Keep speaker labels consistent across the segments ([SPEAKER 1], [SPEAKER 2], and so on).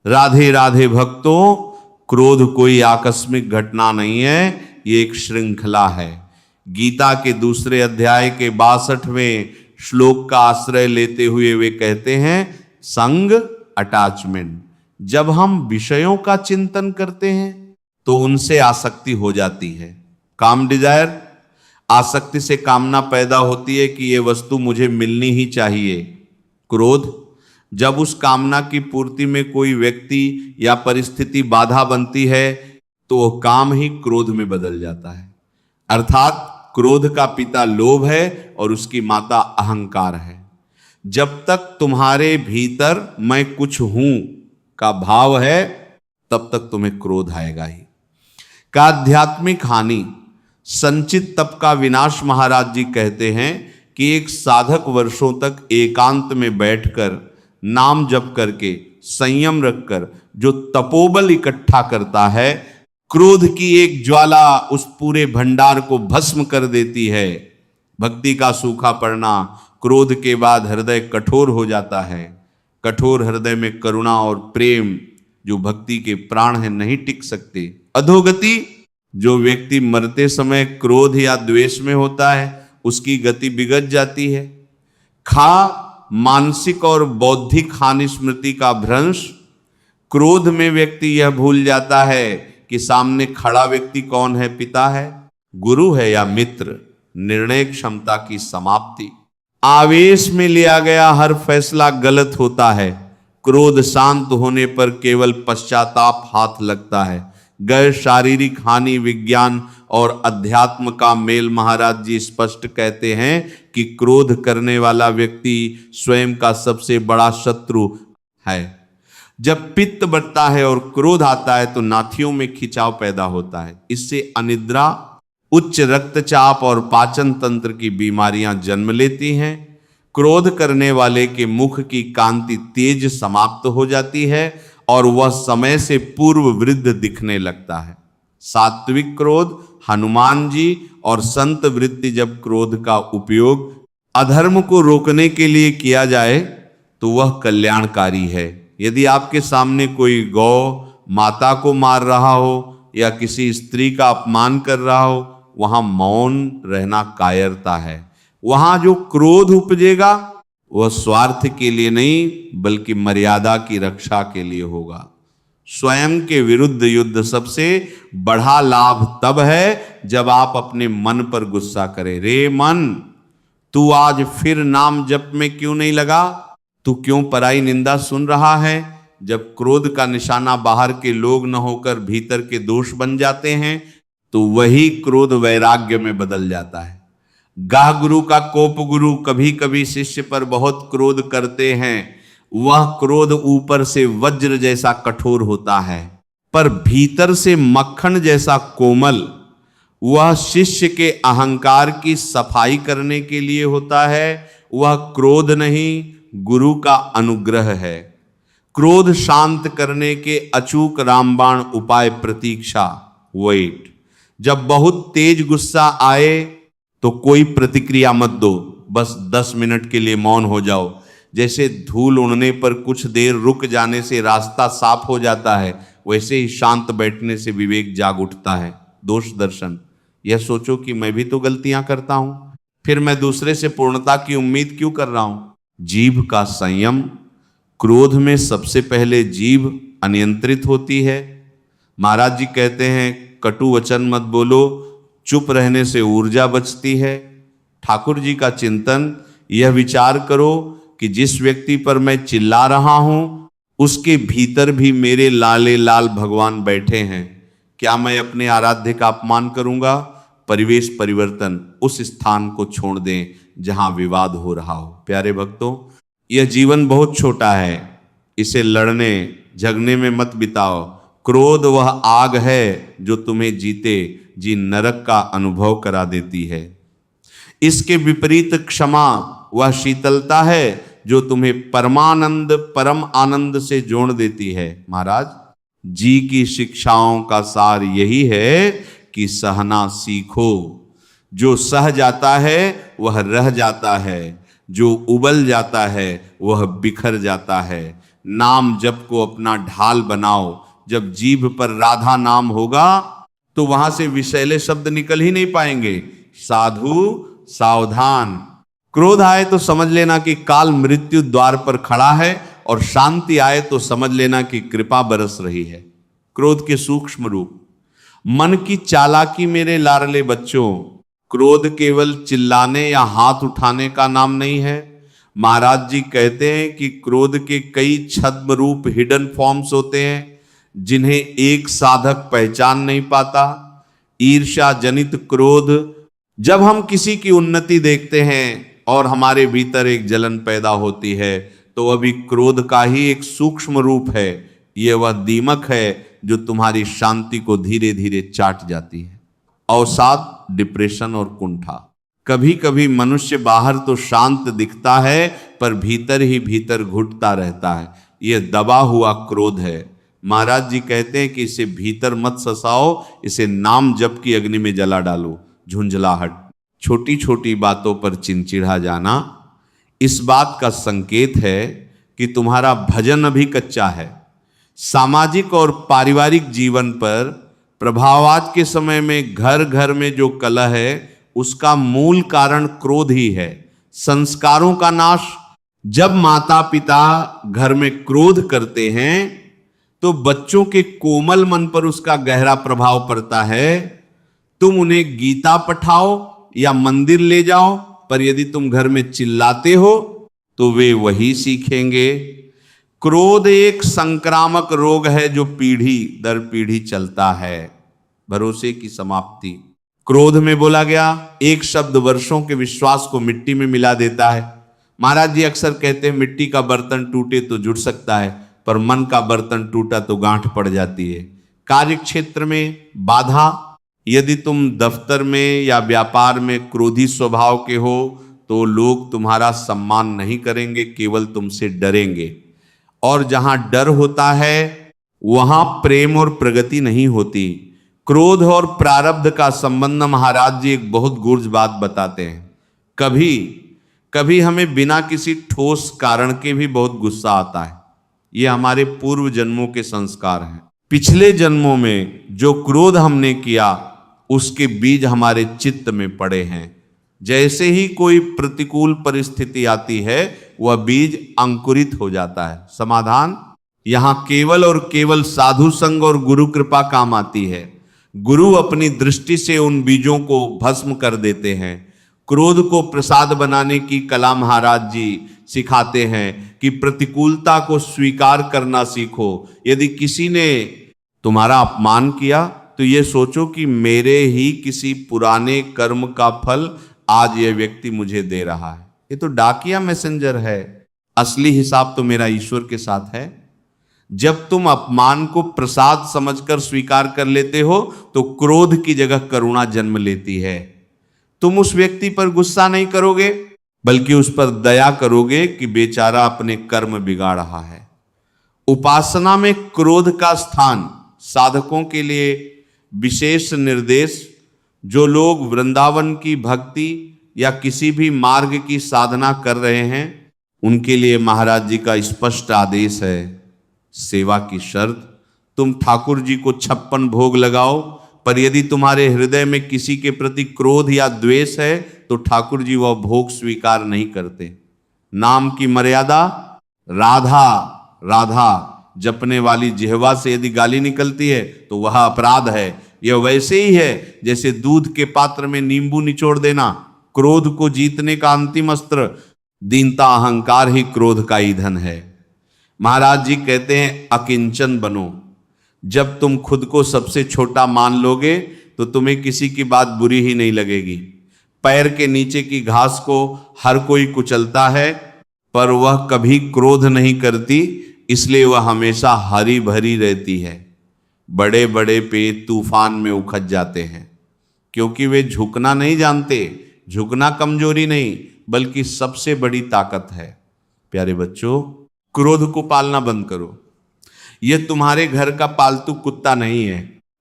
[SPEAKER 1] राधे राधे भक्तों, क्रोध कोई आकस्मिक घटना नहीं है, ये एक श्रृंखला है। गीता के दूसरे अध्याय के 62वें श्लोक का आश्रय लेते हुए वे कहते हैं संग अटैचमेंट। जब हम विषयों का चिंतन करते हैं तो उनसे आसक्ति हो जाती है। काम डिजायर, आसक्ति से कामना पैदा होती है कि ये वस्तु मुझे मिलनी ही चाहिए। क्रोध, जब उस कामना की पूर्ति में कोई व्यक्ति या परिस्थिति बाधा बनती है तो वह काम ही क्रोध में बदल जाता है। अर्थात क्रोध का पिता लोभ है और उसकी माता अहंकार है। जब तक तुम्हारे भीतर मैं कुछ हूं का भाव है तब तक तुम्हें क्रोध आएगा ही। का आध्यात्मिक हानि, संचित तप का विनाश। महाराज जी कहते हैं कि एक साधक वर्षों तक एकांत में बैठकर नाम जप करके संयम रखकर जो तपोबल इकट्ठा करता है, क्रोध की एक ज्वाला उस पूरे भंडार को भस्म कर देती है। भक्ति का सूखा पड़ना, क्रोध के बाद हृदय कठोर हो जाता है। कठोर हृदय में करुणा और प्रेम जो भक्ति के प्राण हैं नहीं टिक सकते। अधोगति, जो व्यक्ति मरते समय क्रोध या द्वेष में होता है उसकी गति बिगड़ जाती है। खा, मानसिक और बौद्धिक हानि स्मृति का भ्रंश। क्रोध में व्यक्ति यह भूल जाता है कि सामने खड़ा व्यक्ति कौन है, पिता है, गुरु है या मित्र। निर्णय क्षमता की समाप्ति। आवेश में लिया गया हर फैसला गलत होता है। क्रोध शांत होने पर केवल पश्चाताप हाथ लगता है। गैर शारीरिक हानि, विज्ञान और अध्यात्म का मेल। महाराज जी स्पष्ट कहते हैं कि क्रोध करने वाला व्यक्ति स्वयं का सबसे बड़ा शत्रु है। जब पित्त बढ़ता है और क्रोध आता है तो नाथियों में खिंचाव पैदा होता है। इससे अनिद्रा, उच्च रक्तचाप और पाचन तंत्र की बीमारियां जन्म लेती हैं। क्रोध करने वाले के मुख की कांति तेज समाप्त हो जाती है और वह समय से पूर्व वृद्ध दिखने लगता है। सात्विक क्रोध, हनुमान जी और संत वृत्ति। जब क्रोध का उपयोग अधर्म को रोकने के लिए किया जाए तो वह कल्याणकारी है। यदि आपके सामने कोई गौ माता को मार रहा हो या किसी स्त्री का अपमान कर रहा हो, वहां मौन रहना कायरता है। वहां जो क्रोध उपजेगा वह स्वार्थ के लिए नहीं बल्कि मर्यादा की रक्षा के लिए होगा। स्वयं के विरुद्ध युद्ध सबसे बड़ा लाभ तब है जब आप अपने मन पर गुस्सा करें। रे मन, तू आज फिर नाम जप में क्यों नहीं लगा? तू क्यों पराई निंदा सुन रहा है? जब क्रोध का निशाना बाहर के लोग न होकर भीतर के दोष बन जाते हैं तो वही क्रोध वैराग्य में बदल जाता है। गाह गुरु का कोप गुरु कभी कभी शिष्य पर बहुत क्रोध करते हैं। वह क्रोध ऊपर से वज्र जैसा कठोर होता है पर भीतर से मक्खन जैसा कोमल। वह शिष्य के अहंकार की सफाई करने के लिए होता है। वह क्रोध नहीं, गुरु का अनुग्रह है। क्रोध शांत करने के अचूक रामबाण उपाय प्रतीक्षा, वेट। जब बहुत तेज गुस्सा आए तो कोई प्रतिक्रिया मत दो, बस 10 मिनट के लिए मौन हो जाओ। जैसे धूल उड़ने पर कुछ देर रुक जाने से रास्ता साफ हो जाता है, वैसे ही शांत बैठने से विवेक जाग उठता है। दोष दर्शन, यह सोचो कि मैं भी तो गलतियां करता हूं, फिर मैं दूसरे से पूर्णता की उम्मीद क्यों कर रहा हूं। जीभ का संयम, क्रोध में सबसे पहले जीभ अनियंत्रित होती है। महाराज जी कहते हैं कटु वचन मत बोलो, चुप रहने से ऊर्जा बचती है। ठाकुर जी का चिंतन, यह विचार करो कि जिस व्यक्ति पर मैं चिल्ला रहा हूं उसके भीतर भी मेरे लाले लाल भगवान बैठे हैं। क्या मैं अपने आराध्य का अपमान करूंगा? परिवेश परिवर्तन, उस स्थान को छोड़ दें जहां विवाद हो रहा हो। प्यारे भक्तों, यह जीवन बहुत छोटा है, इसे लड़ने झगड़ने में मत बिताओ। क्रोध वह आग है जो तुम्हें जीते जी नरक का अनुभव करा देती है। इसके विपरीत क्षमा वह शीतलता है जो तुम्हें परमानंद, परम आनंद से जोड़ देती है। महाराज जी की शिक्षाओं का सार यही है कि सहना सीखो। जो सह जाता है वह रह जाता है, जो उबल जाता है वह बिखर जाता है, नाम जप को अपना ढाल बनाओ। जब जीभ पर राधा नाम होगा तो वहां से विषैले शब्द निकल ही नहीं पाएंगे। साधु सावधान। क्रोध आए तो समझ लेना कि काल मृत्यु द्वार पर खड़ा है, और शांति आए तो समझ लेना कि कृपा बरस रही है। क्रोध के सूक्ष्म रूप। मन की चालाकी मेरे लाडले बच्चों, क्रोध केवल चिल्लाने या हाथ उठाने का नाम नहीं है। महाराज जी कहते हैं कि क्रोध के कई छद्म रूप, हिडन फॉर्म्स होते हैं, जिन्हें एक साधक पहचान नहीं पाता। ईर्ष्या जनित क्रोध। जब हम किसी की उन्नति देखते हैं और हमारे भीतर एक जलन पैदा होती है, तो अभी क्रोध का ही एक सूक्ष्म रूप है। यह वह दीमक है जो तुम्हारी शांति को धीरे धीरे चाट जाती है। अवसाद, डिप्रेशन और कुंठा। कभी कभी मनुष्य बाहर तो शांत दिखता है, पर भीतर ही भीतर घुटता रहता है। यह दबा हुआ क्रोध है। महाराज जी कहते हैं कि इसे भीतर मत ससाओ, इसे नाम जप की अग्नि में जला डालो। झुंझलाहट, छोटी छोटी बातों पर चिड़चिड़ा जाना, इस बात का संकेत है कि तुम्हारा भजन अभी कच्चा है। सामाजिक और पारिवारिक जीवन पर प्रभाव आज के समय में घर घर में जो कलह है, उसका मूल कारण क्रोध ही है। संस्कारों का नाश। जब माता पिता घर में क्रोध करते हैं तो बच्चों के कोमल मन पर उसका गहरा प्रभाव पड़ता है। तुम उन्हें गीता पढ़ाओ या मंदिर ले जाओ, पर यदि तुम घर में चिल्लाते हो तो वे वही सीखेंगे। क्रोध एक संक्रामक रोग है जो पीढ़ी दर पीढ़ी चलता है। भरोसे की समाप्ति। क्रोध में बोला गया एक शब्द वर्षों के विश्वास को मिट्टी में मिला देता है। महाराज जी अक्सर कहते हैं मिट्टी का बर्तन टूटे तो जुड़ सकता है, पर मन का बर्तन टूटा तो गांठ पड़ जाती है। कार्य क्षेत्र में बाधा। यदि तुम दफ्तर में या व्यापार में क्रोधी स्वभाव के हो तो लोग तुम्हारा सम्मान नहीं करेंगे, केवल तुमसे डरेंगे। और जहां डर होता है वहां प्रेम और प्रगति नहीं होती। क्रोध और प्रारब्ध का संबंध महाराज जी एक बहुत गुर्ज बात बताते हैं। कभी कभी हमें बिना किसी ठोस कारण के भी बहुत गुस्सा आता है। ये हमारे पूर्व जन्मों के संस्कार हैं। पिछले जन्मों में जो क्रोध हमने किया उसके बीज हमारे चित्त में पड़े हैं। जैसे ही कोई प्रतिकूल परिस्थिति आती है वह बीज अंकुरित हो जाता है। समाधान, यहां केवल और केवल साधु संग और गुरु कृपा काम आती है। गुरु अपनी दृष्टि से उन बीजों को भस्म कर देते हैं। क्रोध को प्रसाद बनाने की कला महाराज जी सिखाते हैं कि प्रतिकूलता को स्वीकार करना सीखो। यदि किसी ने तुम्हारा अपमान किया तो ये सोचो कि मेरे ही किसी पुराने कर्म का फल आज यह व्यक्ति मुझे दे रहा है। ये तो डाकिया मैसेंजर है। असली हिसाब तो मेरा ईश्वर के साथ है। जब तुम अपमान को प्रसाद समझकर स्वीकार कर लेते हो तो क्रोध की जगह करुणा जन्म लेती है। तुम उस व्यक्ति पर गुस्सा नहीं करोगे, बल्कि उस पर दया करोगे कि बेचारा अपने कर्म बिगाड़ रहा है। उपासना में क्रोध का स्थान साधकों के लिए विशेष निर्देश। जो लोग वृंदावन की भक्ति या किसी भी मार्ग की साधना कर रहे हैं उनके लिए महाराज जी का स्पष्ट आदेश है। सेवा की शर्त, तुम ठाकुर जी को 56 भोग लगाओ, पर यदि तुम्हारे हृदय में किसी के प्रति क्रोध या द्वेष है तो ठाकुर जी वह भोग स्वीकार नहीं करते। नाम की मर्यादा, राधा राधा जपने वाली जिह्वा से यदि गाली निकलती है तो वह अपराध है। यह वैसे ही है जैसे दूध के पात्र में नींबू निचोड़ देना। क्रोध को जीतने का अंतिम अस्त्र दीनता, अहंकार ही क्रोध का ईंधन है। महाराज जी कहते हैं अकिंचन बनो। जब तुम खुद को सबसे छोटा मान लोगे तो तुम्हें किसी की बात बुरी ही नहीं लगेगी। पैर के नीचे की घास को हर कोई कुचलता है, पर वह कभी क्रोध नहीं करती, इसलिए वह हमेशा हरी भरी रहती है। बड़े बड़े पेड़ तूफान में उखड़ जाते हैं क्योंकि वे झुकना नहीं जानते। झुकना कमजोरी नहीं बल्कि सबसे बड़ी ताकत है। प्यारे बच्चों, क्रोध को पालना बंद करो। यह तुम्हारे घर का पालतू कुत्ता नहीं है,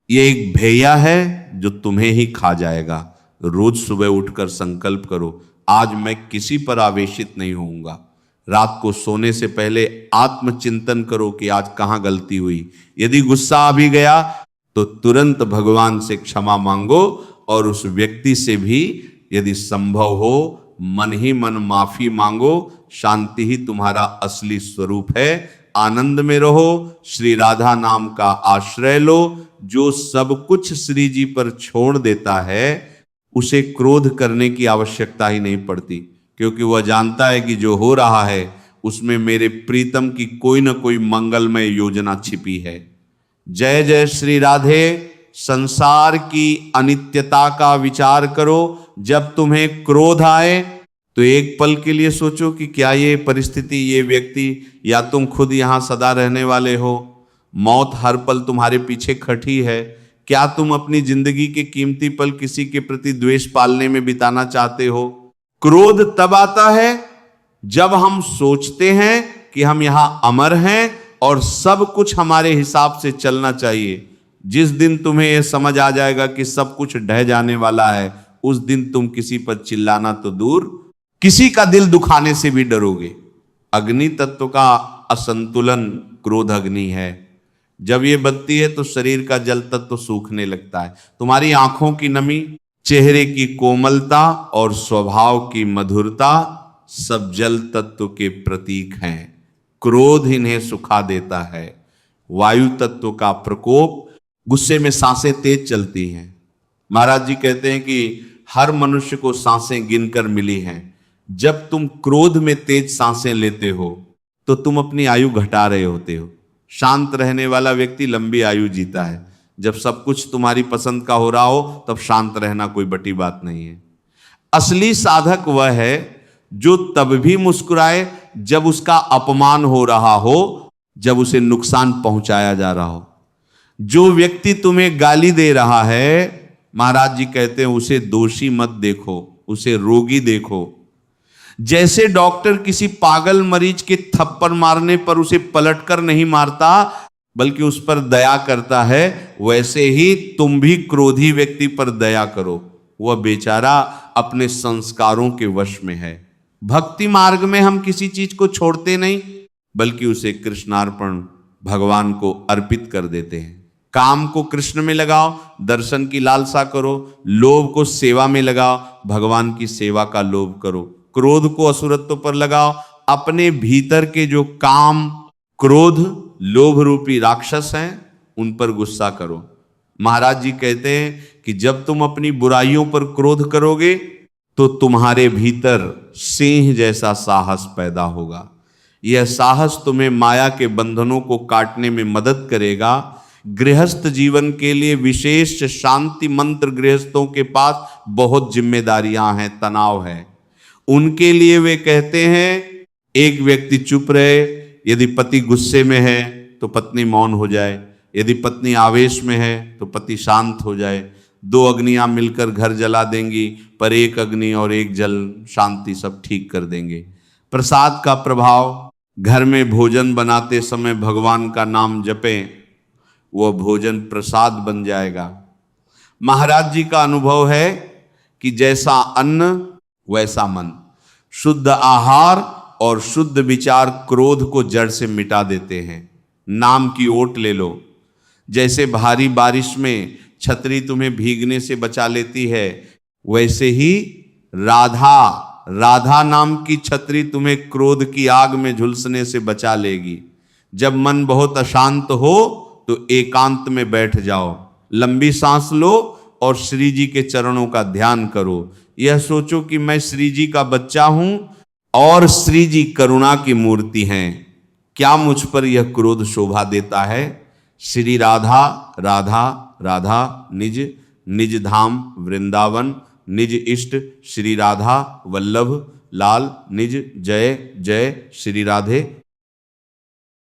[SPEAKER 1] यह एक भैया है जो तुम्हें ही खा जाएगा। रोज सुबह उठकर संकल्प करो, आज मैं किसी पर आवेशित नहीं होऊंगा। रात को सोने से पहले आत्मचिंतन करो कि आज कहां गलती हुई। यदि गुस्सा आ भी गया तो तुरंत भगवान से क्षमा मांगो और उस व्यक्ति से भी यदि संभव हो मन ही मन माफी मांगो। शांति ही तुम्हारा असली स्वरूप है। आनंद में रहो, श्री राधा नाम का आश्रय लो। जो सब कुछ श्री जी पर छोड़ देता है उसे क्रोध करने की आवश्यकता ही नहीं पड़ती, क्योंकि वह जानता है कि जो हो रहा है उसमें मेरे प्रीतम की कोई ना कोई मंगलमय योजना छिपी है। जय जय श्री राधे। संसार की अनित्यता का विचार करो। जब तुम्हें क्रोध आए तो एक पल के लिए सोचो कि क्या ये परिस्थिति, ये व्यक्ति या तुम खुद यहां सदा रहने वाले हो। मौत हर पल तुम्हारे पीछे खड़ी है। क्या तुम अपनी जिंदगी के कीमती पल किसी के प्रति द्वेष पालने में बिताना चाहते हो? क्रोध तब आता है जब हम सोचते हैं कि हम यहां अमर हैं और सब कुछ हमारे हिसाब से चलना चाहिए। जिस दिन तुम्हें यह समझ आ जाएगा कि सब कुछ ढह जाने वाला है, उस दिन तुम किसी पर चिल्लाना तो दूर, किसी का दिल दुखाने से भी डरोगे। अग्नि तत्व का असंतुलन क्रोध अग्नि है। जब ये बनती है तो शरीर का जल तत्व सूखने लगता है। तुम्हारी आंखों की नमी, चेहरे की कोमलता और स्वभाव की मधुरता सब जल तत्व के प्रतीक हैं। क्रोध इन्हें सुखा देता है। वायु तत्व का प्रकोप, गुस्से में सांसें तेज चलती हैं। महाराज जी कहते हैं कि हर मनुष्य को सांसें गिनकर मिली हैं। जब तुम क्रोध में तेज सांसें लेते हो तो तुम अपनी आयु घटा रहे होते हो। शांत रहने वाला व्यक्ति लंबी आयु जीता है। जब सब कुछ तुम्हारी पसंद का हो रहा हो तब शांत रहना कोई बड़ी बात नहीं है। असली साधक वह है जो तब भी मुस्कुराए जब उसका अपमान हो रहा हो, जब उसे नुकसान पहुंचाया जा रहा हो। जो व्यक्ति तुम्हें गाली दे रहा है, महाराज जी कहते हैं उसे दोषी मत देखो, उसे रोगी देखो। जैसे डॉक्टर किसी पागल मरीज के थप्पड़ मारने पर उसे पलटकर नहीं मारता बल्कि उस पर दया करता है, वैसे ही तुम भी क्रोधी व्यक्ति पर दया करो। वह बेचारा अपने संस्कारों के वश में है। भक्ति मार्ग में हम किसी चीज को छोड़ते नहीं बल्कि उसे कृष्णार्पण भगवान को अर्पित कर देते हैं। काम को कृष्ण में लगाओ, दर्शन की लालसा करो। लोभ को सेवा में लगाओ, भगवान की सेवा का लोभ करो। क्रोध को असुरत्व पर लगाओ, अपने भीतर के जो काम, क्रोध, लोभ रूपी राक्षस हैं उन पर गुस्सा करो। महाराज जी कहते हैं कि जब तुम अपनी बुराइयों पर क्रोध करोगे तो तुम्हारे भीतर सिंह जैसा साहस पैदा होगा। यह साहस तुम्हें माया के बंधनों को काटने में मदद करेगा। गृहस्थ जीवन के लिए विशेष शांति मंत्र गृहस्थों के पास बहुत जिम्मेदारियां हैं, तनाव है। उनके लिए वे कहते हैं एक व्यक्ति चुप रहे। यदि पति गुस्से में है तो पत्नी मौन हो जाए, यदि पत्नी आवेश में है तो पति शांत हो जाए। दो अग्नियां मिलकर घर जला देंगी पर एक अग्नि और एक जल शांति सब ठीक कर देंगे। प्रसाद का प्रभाव, घर में भोजन बनाते समय भगवान का नाम जपें, वह भोजन प्रसाद बन जाएगा। महाराज जी का अनुभव है कि जैसा अन्न वैसा मन। शुद्ध आहार और शुद्ध विचार क्रोध को जड़ से मिटा देते हैं। नाम की ओट ले लो। जैसे भारी बारिश में छतरी तुम्हें भीगने से बचा लेती है, वैसे ही राधा नाम की छतरी तुम्हें क्रोध की आग में झुलसने से बचा लेगी। जब मन बहुत अशांत हो तो एकांत में बैठ जाओ, लंबी सांस लो और श्री जी के चरणों का ध्यान करो। यह सोचो कि मैं श्री जी का बच्चा हूं और श्री जी करुणा की मूर्ति हैं। क्या मुझ पर यह क्रोध शोभा देता है? श्री राधा राधा राधा निज निज धाम वृंदावन, निज इष्ट श्री राधा वल्लभ लाल निज। जय जय श्री राधे।